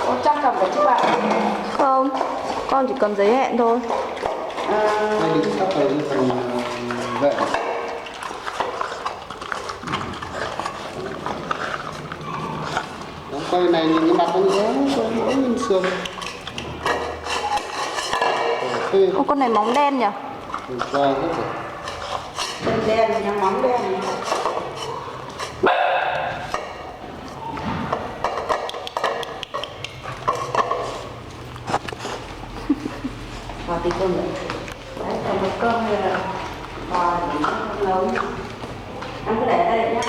Con chắc cầm phải chứ bạn. Không, con chỉ cầm giấy hẹn thôi. Hai đứa sắp tới thành vệ. Đóng quay này nhìn cái mặt nó mỗi nhìn xương. Ô, con này móng đen nhỉ? Quay hết rồi. Đen đen, nhang móng đen. Vào tí cơm nữa. Đấy, còn một cơm hay là bò để nó nấu. Em cứ để ở đây nhá.